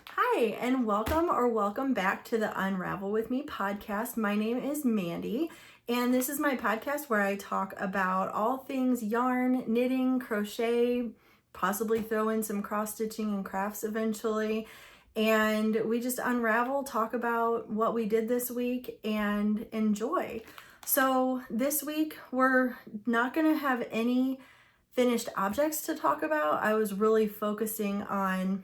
Hi, and welcome back to the Unravel with Me podcast. My name is Mandy, and this is my podcast where I talk about all things yarn, knitting, crochet, possibly throw in some cross stitching and crafts eventually. And we just unravel, talk about what we did this week, and enjoy. So this week, we're not going to have any finished objects to talk about. I was really focusing on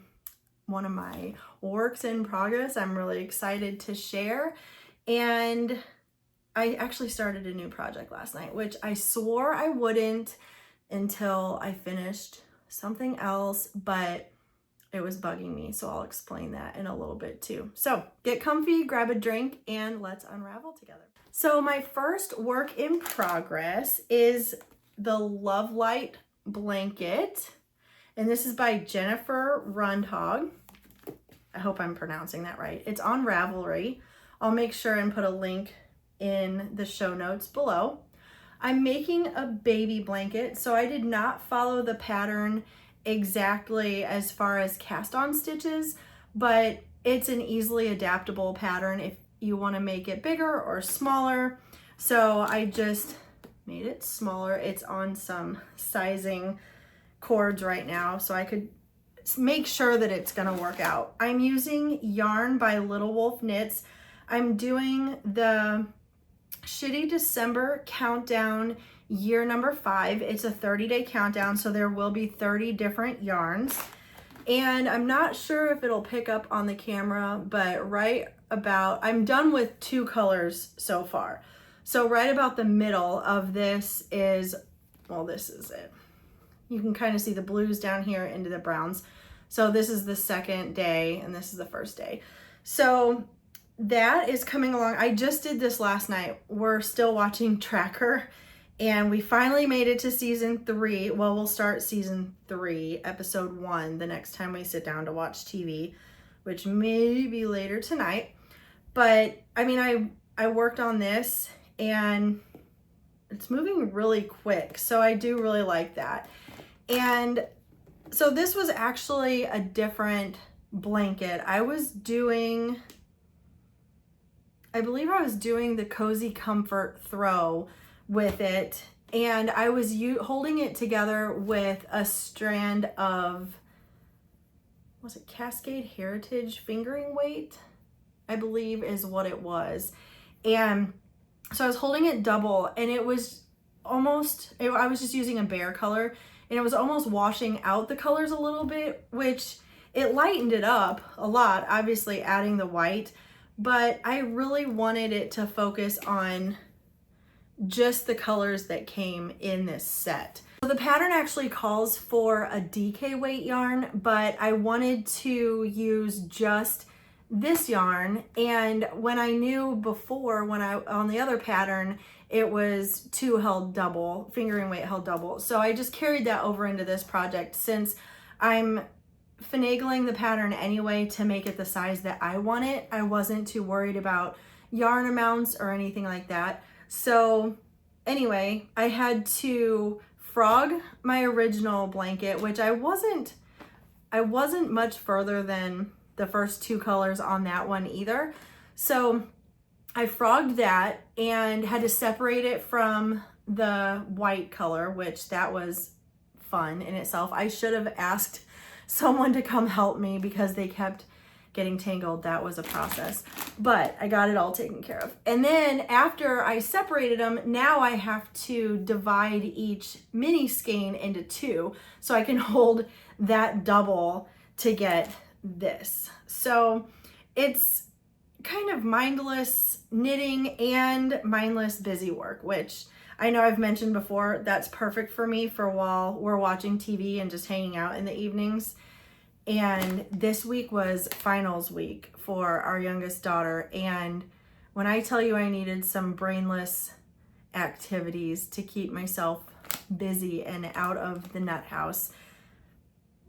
one of my works in progress I'm really excited to share. And I actually started a new project last night, which I swore I wouldn't until I finished something else, but it was bugging me. So I'll explain that in a little bit too. So get comfy, grab a drink, and let's unravel together. So my first work in progress is the Love Light blanket. And this is by Jennifer Rundhog. I hope I'm pronouncing that right. It's on Ravelry. I'll make sure and put a link in the show notes below. I'm making a baby blanket, so I did not follow the pattern exactly as far as cast on stitches, but it's an easily adaptable pattern if you want to make it bigger or smaller. So I just made it smaller. It's on some sizing cords right now, so I could make sure that it's going to work out. I'm using yarn by Little Wolf Knits. I'm doing the Shitty December countdown year number 5. It's a 30-day countdown, so there will be 30 different yarns. And I'm not sure if it'll pick up on the camera, but I'm done with 2 colors so far. So right about the middle of this is it. You can kind of see the blues down here into the browns. So this is the second day and this is the first day. So that is coming along. I just did this last night. We're still watching Tracker and we finally made it to season 3. Well, we'll start season 3, episode 1, the next time we sit down to watch TV, which may be later tonight. But I mean, I worked on this and it's moving really quick. So I do really like that. And so this was actually a different blanket. I believe I was doing the Cozy Comfort throw with it, and I was holding it together with a strand of, was it Cascade Heritage fingering weight? I believe is what it was. And so I was holding it double, and it was I was just using a bare color, and it was almost washing out the colors a little bit, which it lightened it up a lot, obviously adding the white, but I really wanted it to focus on just the colors that came in this set. So the pattern actually calls for a DK weight yarn, but I wanted to use just this yarn, and when I knew before, on the other pattern, it was 2 held double, fingering weight held double. So I just carried that over into this project since I'm finagling the pattern anyway to make it the size that I want it. I wasn't too worried about yarn amounts or anything like that. So anyway, I had to frog my original blanket, which I wasn't much further than the first 2 colors on that one either. So I frogged that and had to separate it from the white color, which that was fun in itself. I should have asked someone to come help me because they kept getting tangled. That was a process, but I got it all taken care of. And then after I separated them, now I have to divide each mini skein into 2 so I can hold that double to get this. So it's kind of mindless knitting and mindless busy work, which I know I've mentioned before. That's perfect for me for while we're watching TV and just hanging out in the evenings. And this week was finals week for our youngest daughter. And when I tell you I needed some brainless activities to keep myself busy and out of the nut house,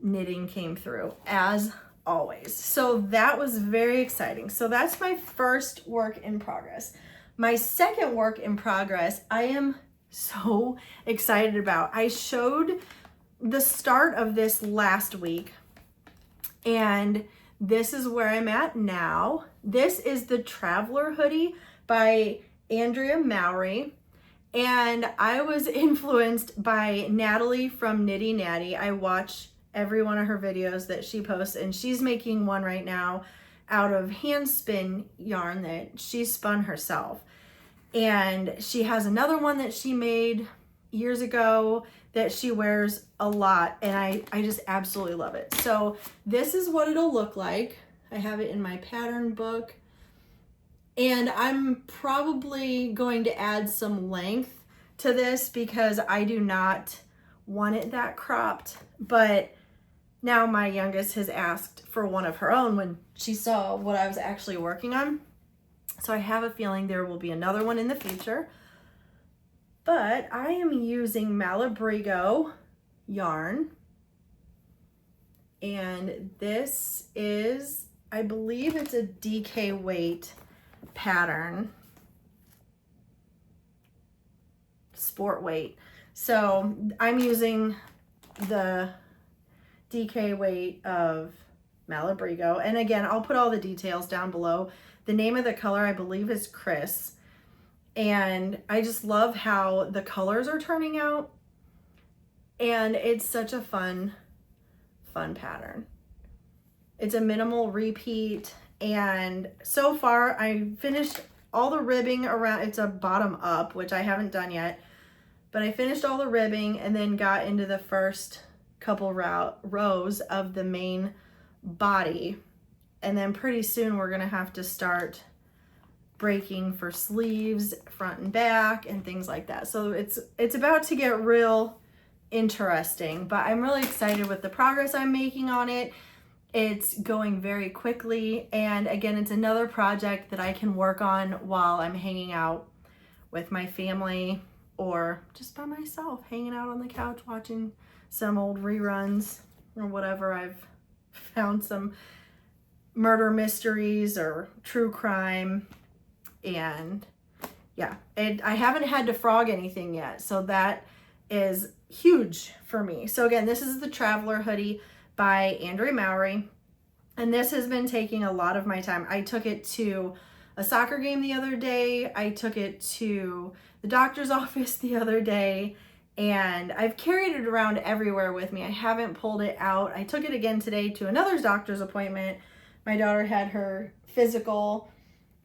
knitting came through as always. So that was very exciting. So that's my first work in progress. My second work in progress, I am so excited about. I showed the start of this last week, and this is where I'm at now. This is the Traveler hoodie by Andrea Mowry. And I was influenced by Natalie from Nitty Natty. I watch every one of her videos that she posts, and she's making one right now out of hand spin yarn that she spun herself. And she has another one that she made years ago that she wears a lot, and I just absolutely love it. So this is what it'll look like. I have it in my pattern book. And I'm probably going to add some length to this because I do not want it that cropped. But now my youngest has asked for one of her own when she saw what I was actually working on. So I have a feeling there will be another one in the future. But I am using Malabrigo yarn. And this is, I believe it's a DK weight pattern, sport weight. So I'm using the DK weight of Malabrigo, and again, I'll put all the details down below. The name of the color I believe is Chris, and I just love how the colors are turning out, and it's such a fun pattern. It's a minimal repeat. And so far I finished all the ribbing around. It's a bottom up, which I haven't done yet, but I finished all the ribbing and then got into the first couple rows of the main body. And then pretty soon we're gonna have to start breaking for sleeves, front and back, and things like that. So it's about to get real interesting, but I'm really excited with the progress I'm making on it. It's going very quickly, and again, it's another project that I can work on while I'm hanging out with my family or just by myself, hanging out on the couch watching some old reruns or whatever. I've found some murder mysteries or true crime, and yeah, I haven't had to frog anything yet, so that is huge for me. So again, this is the Traveler hoodie by Andrea Mowry, and this has been taking a lot of my time. I took it to a soccer game the other day. I took it to the doctor's office the other day, and I've carried it around everywhere with me. I haven't pulled it out. I took it again today to another doctor's appointment. My daughter had her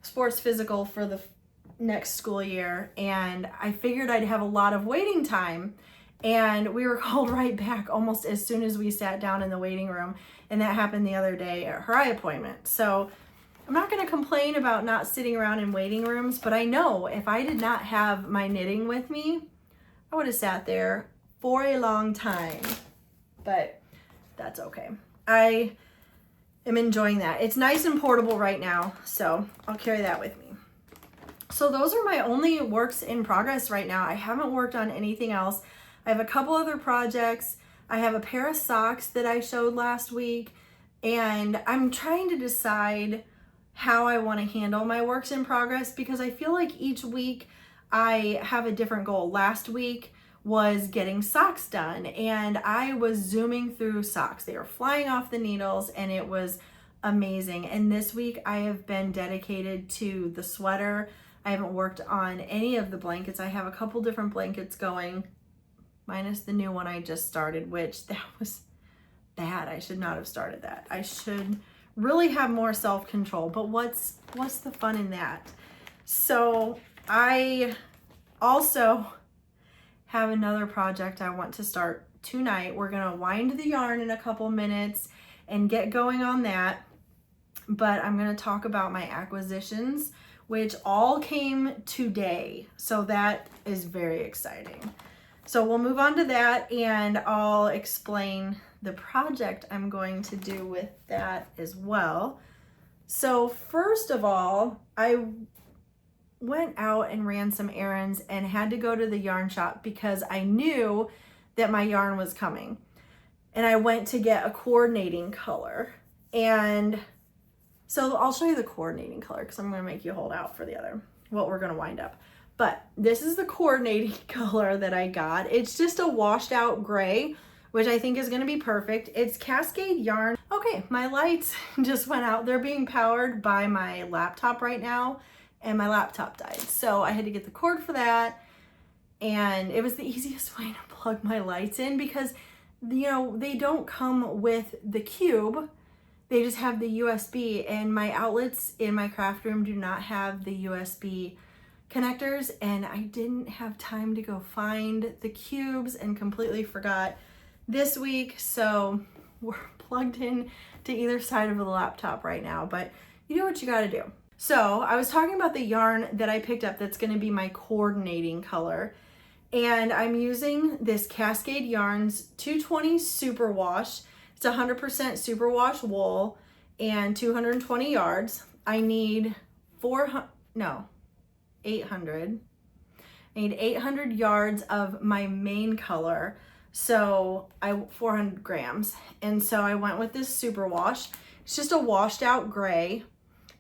sports physical for the next school year, and I figured I'd have a lot of waiting time. And we were called right back almost as soon as we sat down in the waiting room. And that happened the other day at her eye appointment. So I'm not going to complain about not sitting around in waiting rooms, but I know if I did not have my knitting with me, I would have sat there for a long time. But that's okay. I am enjoying that. It's nice and portable right now, so I'll carry that with me. So those are my only works in progress right now. I haven't worked on anything else. I have a couple other projects. I have a pair of socks that I showed last week, and I'm trying to decide how I want to handle my works in progress because I feel like each week I have a different goal. Last week was getting socks done, and I was zooming through socks. They were flying off the needles, and it was amazing. And this week I have been dedicated to the sweater. I haven't worked on any of the blankets. I have a couple different blankets going, minus the new one I just started, which that was bad. I should not have started that. I should really have more self-control, but what's the fun in that? So I also have another project I want to start tonight. We're gonna wind the yarn in a couple minutes and get going on that, but I'm gonna talk about my acquisitions, which all came today. So that is very exciting. So we'll move on to that, and I'll explain the project I'm going to do with that as well. So first of all, I went out and ran some errands and had to go to the yarn shop because I knew that my yarn was coming. And I went to get a coordinating color. And so I'll show you the coordinating color because I'm going to make you hold out for the other, what we're going to wind up. But this is the coordinating color that I got. It's just a washed out gray which I think is going to be perfect. It's Cascade yarn. Okay, my lights just went out. They're being powered by my laptop right now, and my laptop died. So I had to get the cord for that, and it was the easiest way to plug my lights in because, you know, they don't come with the cube. They just have the USB, and my outlets in my craft room do not have the USB connectors, and I didn't have time to go find the cubes and completely forgot this week. So we're plugged in to either side of the laptop right now, but you do what you gotta do. So I was talking about the yarn that I picked up that's gonna be my coordinating color. And I'm using this Cascade Yarns 220 Superwash. It's 100% superwash wool and 220 yards. I need 800. I need 800 yards of my main color. So 400 grams. And so I went with this superwash. It's just a washed out gray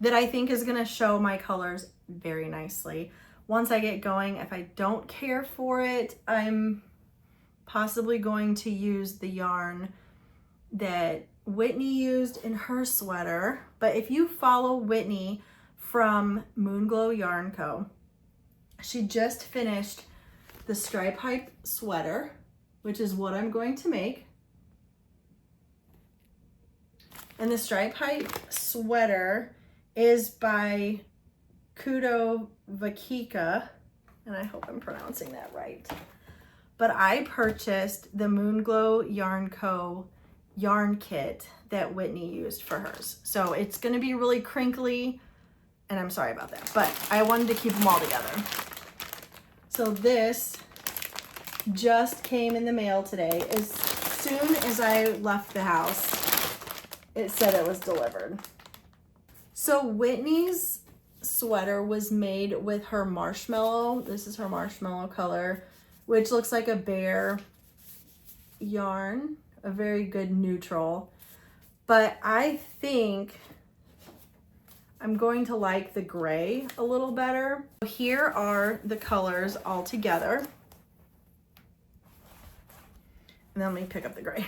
that I think is gonna show my colors very nicely. Once I get going, if I don't care for it, I'm possibly going to use the yarn that Whitney used in her sweater. But if you follow Whitney from Moonglow Yarn Co., she just finished the stripe hype sweater, which is what I'm going to make. And the stripe hype sweater is by Kudo Vakika, and I hope I'm pronouncing that right. But I purchased the Moonglow Yarn Co. yarn kit that Whitney used for hers. So it's gonna be really crinkly, and I'm sorry about that, but I wanted to keep them all together. So this just came in the mail today. As soon as I left the house, it said it was delivered. So Whitney's sweater was made with her marshmallow. This is her marshmallow color, which looks like a bear yarn, a very good neutral. But I think I'm going to like the gray a little better. Here are the colors all together. And then let me pick up the gray.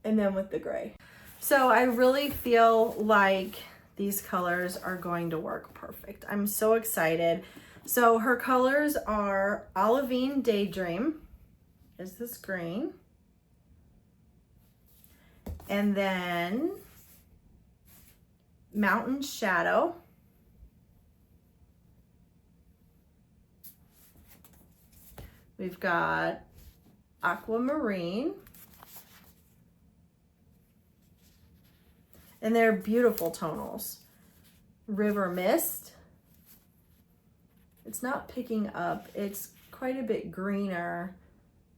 And then with the gray. So I really feel like these colors are going to work perfect. I'm so excited. So her colors are Olivine Daydream, is this green. And then Mountain Shadow. We've got Aquamarine. And they're beautiful tonals. River Mist. It's not picking up. It's quite a bit greener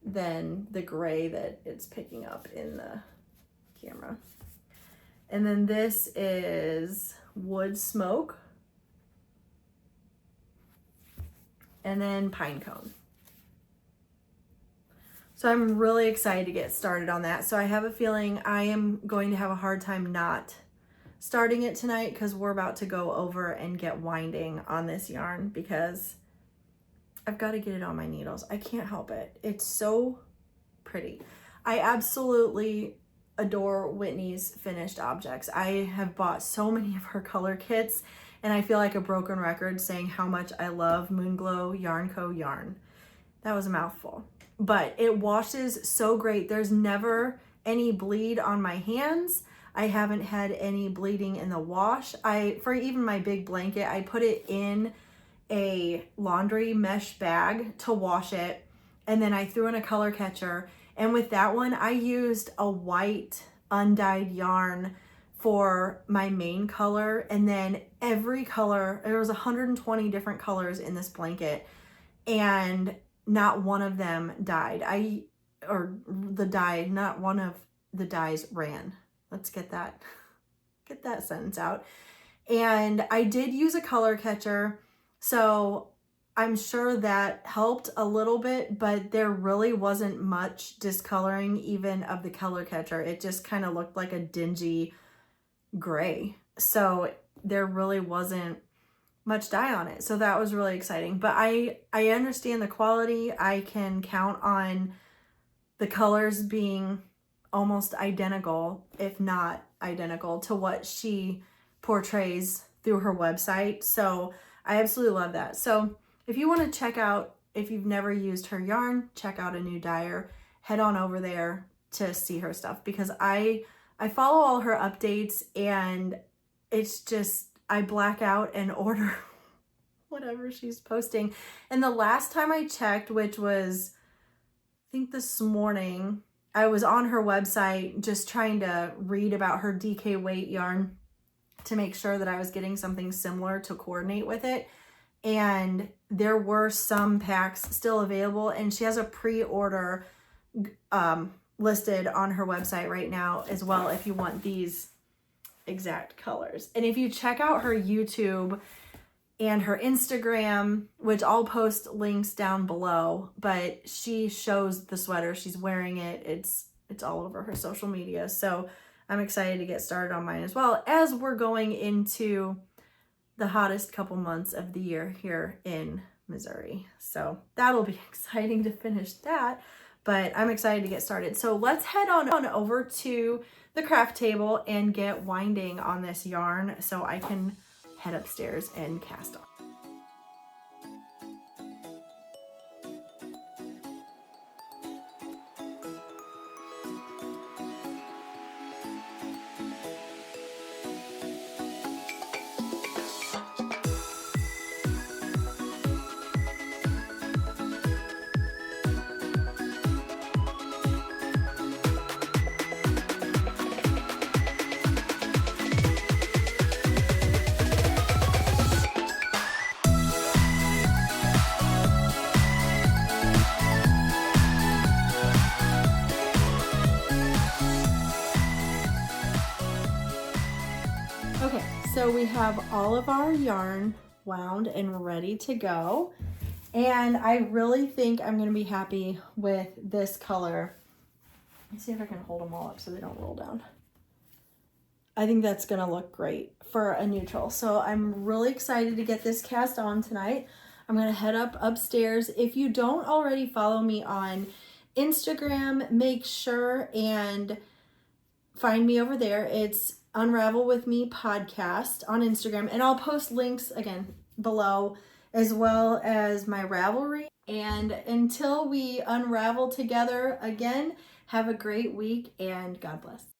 than the gray that it's picking up in the camera. And then this is Wood Smoke. And then Pine Cone. So I'm really excited to get started on that. So I have a feeling I am going to have a hard time not starting it tonight because we're about to go over and get winding on this yarn because I've got to get it on my needles. I can't help it. It's so pretty. I absolutely adore Whitney's finished objects. I have bought so many of her color kits, and I feel like a broken record saying how much I love Moonglow Yarn Co. yarn. That was a mouthful. But it washes so great. There's never any bleed on my hands. I haven't had any bleeding in the wash. For even my big blanket, I put it in a laundry mesh bag to wash it. And then I threw in a color catcher. And with that one, I used a white undyed yarn for my main color. And then every color, there was 120 different colors in this blanket. And not one of them died. Not one of the dyes ran. Let's get that sentence out. And I did use a color catcher, so I'm sure that helped a little bit, but there really wasn't much discoloring even of the color catcher. It just kind of looked like a dingy gray. So there really wasn't much dye on it. So that was really exciting. But I understand the quality. I can count on the colors being almost identical, if not identical, to what she portrays through her website. So I absolutely love that. So if you want to check out, if you've never used her yarn, check out A New Dyer, head on over there to see her stuff, because I follow all her updates, and it's just, I black out and order whatever she's posting. And the last time I checked, which was, I think this morning, I was on her website just trying to read about her DK weight yarn to make sure that I was getting something similar to coordinate with it. And there were some packs still available, and she has a pre-order listed on her website right now as well if you want these exact colors. And if you check out her YouTube and her Instagram, which I'll post links down below, but she shows the sweater, she's wearing it, it's all over her social media. So I'm excited to get started on mine as well, as we're going into the hottest couple months of the year here in Missouri. So that'll be exciting to finish that, but I'm excited to get started. So let's head on over to the craft table and get winding on this yarn so I can head upstairs and cast on. Okay, so we have all of our yarn wound and ready to go. And I really think I'm going to be happy with this color. Let's see if I can hold them all up so they don't roll down. I think that's going to look great for a neutral. So I'm really excited to get this cast on tonight. I'm going to head upstairs. If you don't already follow me on Instagram, make sure and find me over there. It's Unravel with Me podcast on Instagram, and I'll post links again below, as well as my Ravelry. And until we unravel together again, have a great week and God bless.